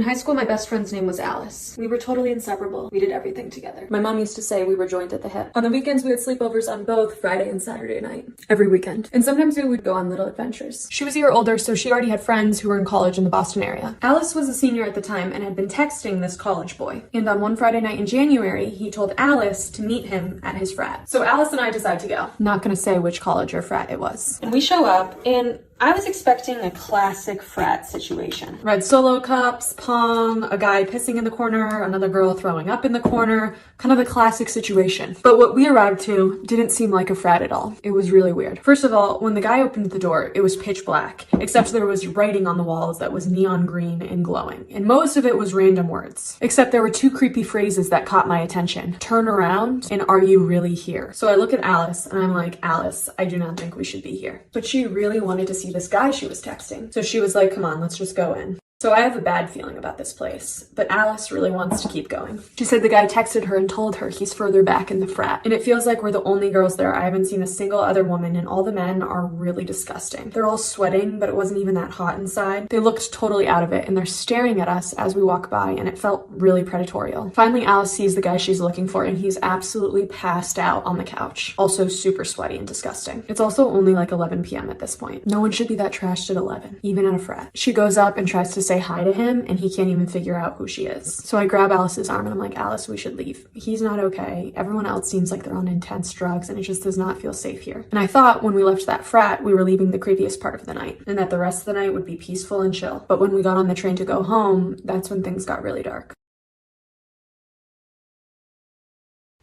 In high school, my best friend's name was Alice. We were totally inseparable. We did everything together. My mom used to say we were joined at the hip. On the weekends, we had sleepovers on both Friday and Saturday night. Every weekend. And sometimes we would go on little adventures. She was a year older, so she already had friends who were in college in the Boston area. Alice was a senior at the time and had been texting this college boy. And on one Friday night in January, he told Alice to meet him at his frat. So Alice and I decided to go. Not gonna say which college or frat it was. And we show up, and I was expecting a classic frat situation. Red Solo cups, pong, a guy pissing in the corner, another girl throwing up in the corner, kind of a classic situation. But what we arrived to didn't seem like a frat at all. It was really weird. First of all, when the guy opened the door, it was pitch black, except there was writing on the walls that was neon green and glowing. And most of it was random words. Except there were two creepy phrases that caught my attention. Turn around and are you really here? So I look at Alice and I'm like, Alice, I do not think we should be here. But she really wanted to see this guy she was texting. So she was like, come on, let's just go in. So I have a bad feeling about this place, but Alice really wants to keep going. She said the guy texted her and told her he's further back in the frat. And it feels like we're the only girls there. I haven't seen a single other woman, and all the men are really disgusting. They're all sweating, but it wasn't even that hot inside. They looked totally out of it, and they're staring at us as we walk by, and it felt really predatorial. Finally, Alice sees the guy she's looking for, and he's absolutely passed out on the couch. Also super sweaty and disgusting. It's also only like 11 p.m. at this point. No one should be that trashed at 11, even at a frat. She goes up and tries to say hi to him, and he can't even figure out who she is. So I grab Alice's arm and I'm like, Alice, we should leave. He's not okay. Everyone else seems like they're on intense drugs, and it just does not feel safe here. And I thought when we left that frat, we were leaving the creepiest part of the night, and that the rest of the night would be peaceful and chill. But when we got on the train to go home, that's when things got really dark.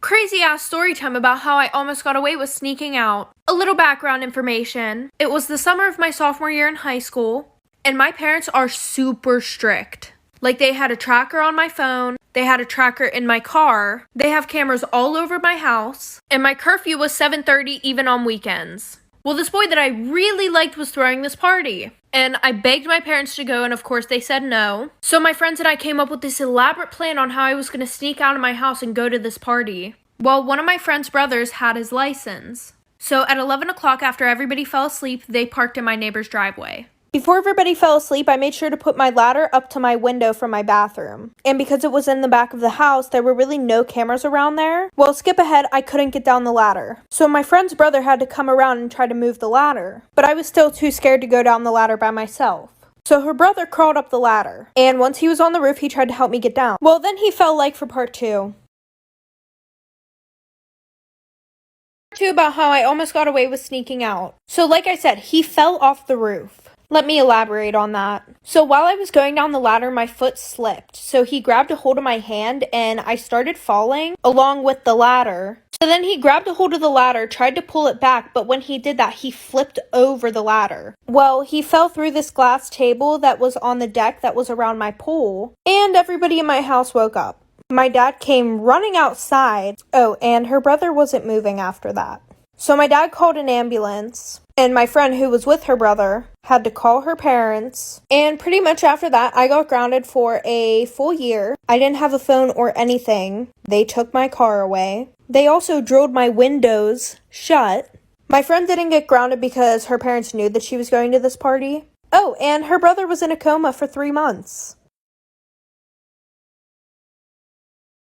Crazy ass story time about how I almost got away with sneaking out. A little background information. It was the summer of my sophomore year in high school, and my parents are super strict. Like, they had a tracker on my phone, they had a tracker in my car, they have cameras all over my house, and my curfew was 7:30 even on weekends. Well, this boy that I really liked was throwing this party, and I begged my parents to go, and of course they said no. So my friends and I came up with this elaborate plan on how I was going to sneak out of my house and go to this party. Well, one of my friend's brothers had his license. So at 11 o'clock, after everybody fell asleep, they parked in my neighbor's driveway. Before everybody fell asleep, I made sure to put my ladder up to my window from my bathroom. And because it was in the back of the house, there were really no cameras around there. Well, skip ahead, I couldn't get down the ladder. So my friend's brother had to come around and try to move the ladder. But I was still too scared to go down the ladder by myself. So her brother crawled up the ladder. And once he was on the roof, he tried to help me get down. Well, then he fell like for part two. About how I almost got away with sneaking out. So like I said, he fell off the roof. Let me elaborate on that. So while I was going down the ladder, my foot slipped. So he grabbed a hold of my hand and I started falling along with the ladder. So then he grabbed a hold of the ladder, tried to pull it back, but when he did that, he flipped over the ladder. Well, he fell through this glass table that was on the deck that was around my pool, and everybody in my house woke up. My dad came running outside. Oh, and her brother wasn't moving after that. So my dad called an ambulance, and my friend who was with her brother had to call her parents. And pretty much after that, I got grounded for a full year. I didn't have a phone or anything. They took my car away. They also drilled my windows shut. My friend didn't get grounded because her parents knew that she was going to this party. Oh, and her brother was in a coma for 3 months.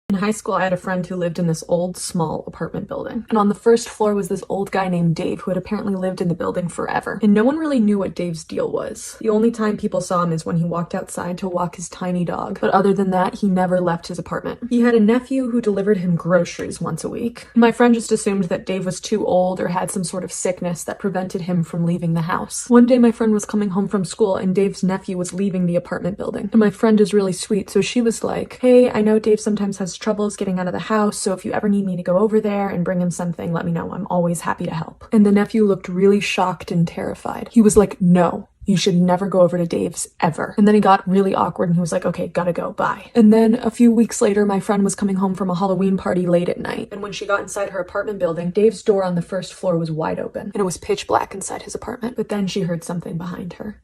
In high school, I had a friend who lived in this old, small apartment building. And on the first floor was this old guy named Dave who had apparently lived in the building forever. And no one really knew what Dave's deal was. The only time people saw him is when he walked outside to walk his tiny dog. But other than that, he never left his apartment. He had a nephew who delivered him groceries once a week. My friend just assumed that Dave was too old or had some sort of sickness that prevented him from leaving the house. One day, my friend was coming home from school and Dave's nephew was leaving the apartment building. And my friend is really sweet, so she was like, hey, I know Dave sometimes has troubles getting out of the house, so if you ever need me to go over there and bring him something, let me know. I'm always happy to help. And the nephew looked really shocked and terrified. He was like, no, you should never go over to Dave's ever. And then he got really awkward and he was like, okay, gotta go, bye. And then a few weeks later, my friend was coming home from a Halloween party late at night. And when she got inside her apartment building, Dave's door on the first floor was wide open and it was pitch black inside his apartment. But then she heard something behind her.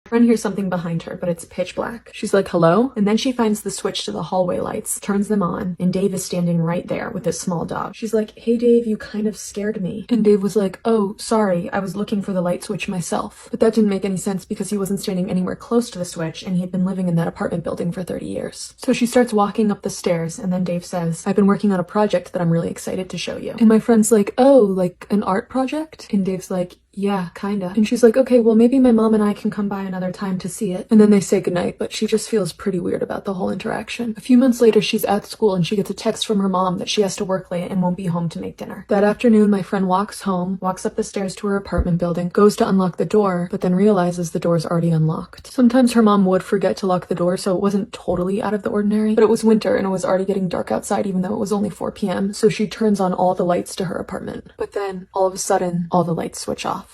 Friend hears something behind her, but it's pitch black. She's like, hello? And then she finds the switch to the hallway lights, turns them on, and Dave is standing right there with his small dog. She's like, hey Dave, you kind of scared me. And Dave was like, oh, sorry, I was looking for the light switch myself. But that didn't make any sense because he wasn't standing anywhere close to the switch and he had been living in that apartment building for 30 years. So she starts walking up the stairs and then Dave says, I've been working on a project that I'm really excited to show you. And my friend's like, oh, like an art project? And Dave's like, yeah, kinda. And she's like, okay, well maybe my mom and I can come by another time to see it. And then they say goodnight, but she just feels pretty weird about the whole interaction. A few months later, she's at school and she gets a text from her mom that she has to work late and won't be home to make dinner. That afternoon, my friend walks home, walks up the stairs to her apartment building, goes to unlock the door, but then realizes the door's already unlocked. Sometimes her mom would forget to lock the door, so it wasn't totally out of the ordinary, but it was winter and it was already getting dark outside even though it was only 4 p.m., so she turns on all the lights to her apartment. But then, all of a sudden, all the lights switch off.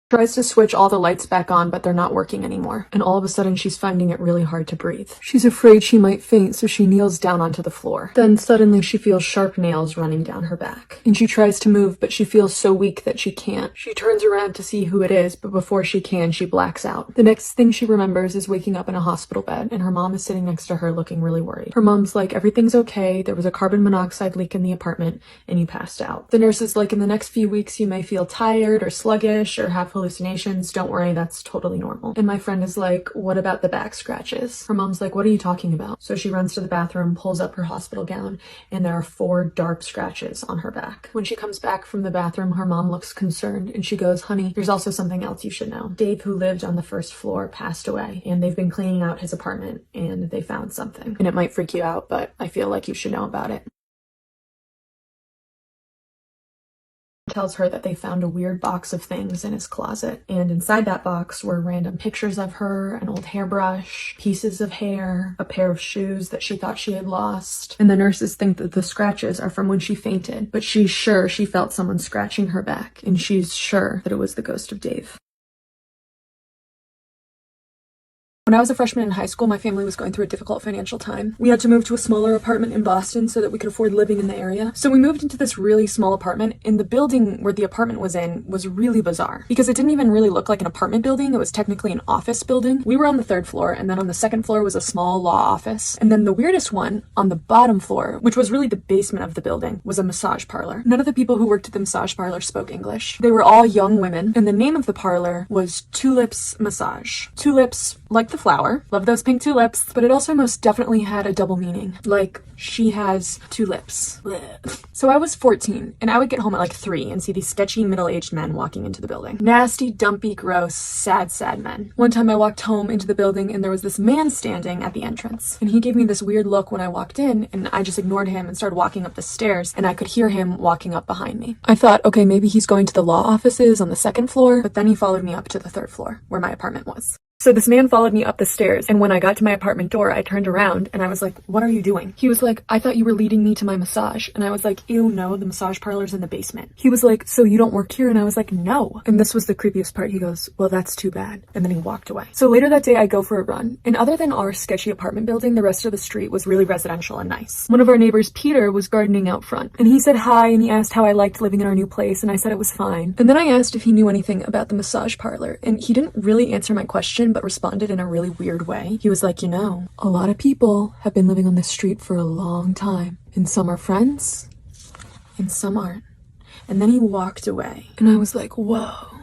Tries to switch all the lights back on, but they're not working anymore. And all of a sudden, she's finding it really hard to breathe. She's afraid she might faint, so she kneels down onto the floor. Then suddenly she feels sharp nails running down her back. And she tries to move, but she feels so weak that she can't. She turns around to see who it is, but before she can, she blacks out. The next thing she remembers is waking up in a hospital bed, and her mom is sitting next to her looking really worried. Her mom's like, everything's okay, there was a carbon monoxide leak in the apartment, and you passed out. The nurse is like, in the next few weeks, you may feel tired or sluggish or have hallucinations. Don't worry, that's totally normal. And my friend is like, what about the back scratches? Her mom's like, what are you talking about? So she runs to the bathroom, pulls up her hospital gown, and there are 4 dark scratches on her back. When she comes back from the bathroom, her mom looks concerned and she goes, honey, there's also something else you should know. Dave, who lived on the first floor, passed away, and they've been cleaning out his apartment and they found something. And it might freak you out, but I feel like you should know about it. Tells her that they found a weird box of things in his closet, and inside that box were random pictures of her, an old hairbrush, pieces of hair, a pair of shoes that she thought she had lost. And the nurses think that the scratches are from when she fainted, but she's sure she felt someone scratching her back, and she's sure that it was the ghost of Dave. When I was a freshman in high school, my family was going through a difficult financial time. We had to move to a smaller apartment in Boston so that we could afford living in the area. So we moved into this really small apartment, and the building where the apartment was in was really bizarre because it didn't even really look like an apartment building. It was technically an office building. We were on the 3rd floor, and then on the 2nd floor was a small law office. And then the weirdest one on the bottom floor, which was really the basement of the building, was a massage parlor. None of the people who worked at the massage parlor spoke English. They were all young women, and the name of the parlor was Tulips Massage. Tulips, like the flower. Love those pink tulips. But it also most definitely had a double meaning. Like, she has 2 lips. Blech. So I was 14, and I would get home at like 3 and see these sketchy middle-aged men walking into the building. Nasty, dumpy, gross, sad, sad men. One time I walked home into the building and there was this man standing at the entrance. And he gave me this weird look when I walked in, and I just ignored him and started walking up the stairs, and I could hear him walking up behind me. I thought, okay, maybe he's going to the law offices on the 2nd floor, but then he followed me up to the 3rd floor, where my apartment was. So this man followed me up the stairs, and when I got to my apartment door, I turned around and I was like, what are you doing? He was like, I thought you were leading me to my massage. And I was like, ew, no, the massage parlor's in the basement. He was like, so you don't work here? And I was like, no. And this was the creepiest part. He goes, well, that's too bad. And then he walked away. So later that day, I go for a run. And other than our sketchy apartment building, the rest of the street was really residential and nice. One of our neighbors, Peter, was gardening out front. And he said hi, and he asked how I liked living in our new place. And I said it was fine. And then I asked if he knew anything about the massage parlor. And he didn't really answer my question, but responded in a really weird way. He was like, you know, a lot of people have been living on this street for a long time, and some are friends and some aren't. And then he walked away, and I was like, whoa,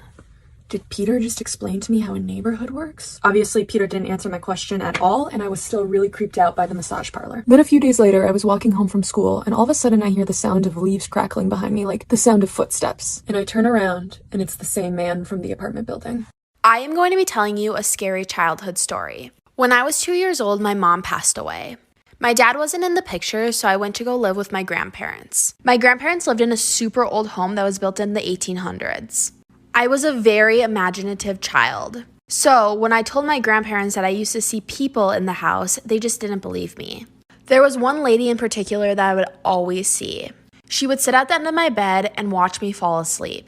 did Peter just explain to me how a neighborhood works? Obviously, Peter didn't answer my question at all, and I was still really creeped out by the massage parlor. Then a few days later, I was walking home from school, and all of a sudden I hear the sound of leaves crackling behind me, like the sound of footsteps. And I turn around, and it's the same man from the apartment building. I am going to be telling you a scary childhood story. When I was 2 years old, my mom passed away. My dad wasn't in the picture, so I went to go live with my grandparents. My grandparents lived in a super old home that was built in the 1800s. I was a very imaginative child. So when I told my grandparents that I used to see people in the house, they just didn't believe me. There was one lady in particular that I would always see. She would sit at the end of my bed and watch me fall asleep.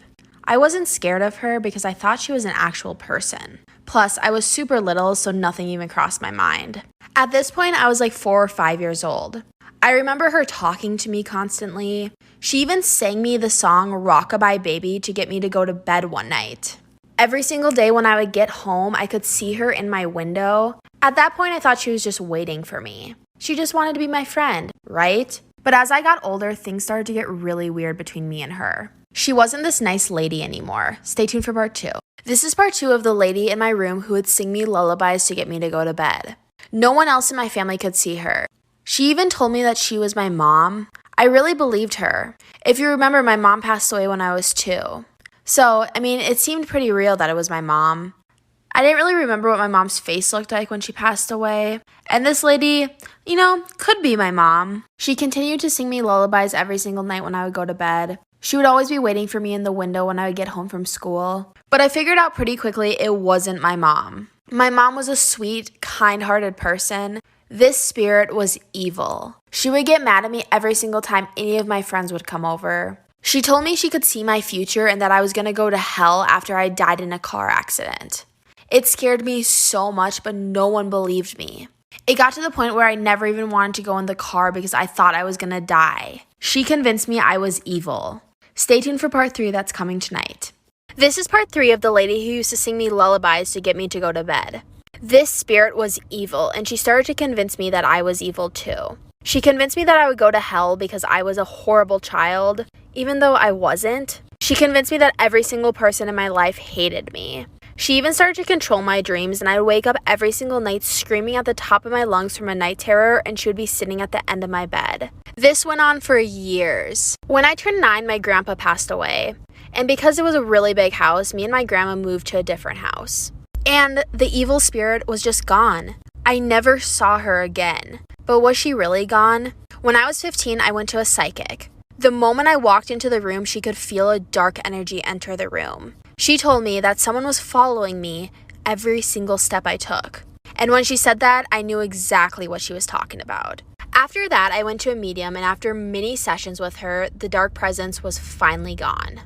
I wasn't scared of her because I thought she was an actual person. Plus, I was super little, so nothing even crossed my mind. At this point, I was like 4 or 5 years old. I remember her talking to me constantly. She even sang me the song Rockabye Baby to get me to go to bed one night. Every single day when I would get home, I could see her in my window. At that point, I thought she was just waiting for me. She just wanted to be my friend, right? But as I got older, things started to get really weird between me and her. She wasn't this nice lady anymore. Stay tuned for part 2. This is part 2 of the lady in my room who would sing me lullabies to get me to go to bed. No one else in my family could see her. She even told me that she was my mom. I really believed her. If you remember, my mom passed away when I was 2. So, it seemed pretty real that it was my mom. I didn't really remember what my mom's face looked like when she passed away. And this lady, could be my mom. She continued to sing me lullabies every single night when I would go to bed. She would always be waiting for me in the window when I would get home from school. But I figured out pretty quickly it wasn't my mom. My mom was a sweet, kind-hearted person. This spirit was evil. She would get mad at me every single time any of my friends would come over. She told me she could see my future and that I was going to go to hell after I died in a car accident. It scared me so much, but no one believed me. It got to the point where I never even wanted to go in the car because I thought I was going to die. She convinced me I was evil. Stay tuned for part 3 that's coming tonight. This is part 3 of the lady who used to sing me lullabies to get me to go to bed. This spirit was evil, and she started to convince me that I was evil too. She convinced me that I would go to hell because I was a horrible child, even though I wasn't. She convinced me that every single person in my life hated me. She even started to control my dreams, and I would wake up every single night screaming at the top of my lungs from a night terror, and she would be sitting at the end of my bed. This went on for years. When I turned 9, my grandpa passed away. And because it was a really big house, me and my grandma moved to a different house. And the evil spirit was just gone. I never saw her again. But was she really gone? When I was 15, I went to a psychic. The moment I walked into the room, she could feel a dark energy enter the room. She told me that someone was following me every single step I took. And when she said that, I knew exactly what she was talking about. After that, I went to a medium, and after many sessions with her, the dark presence was finally gone.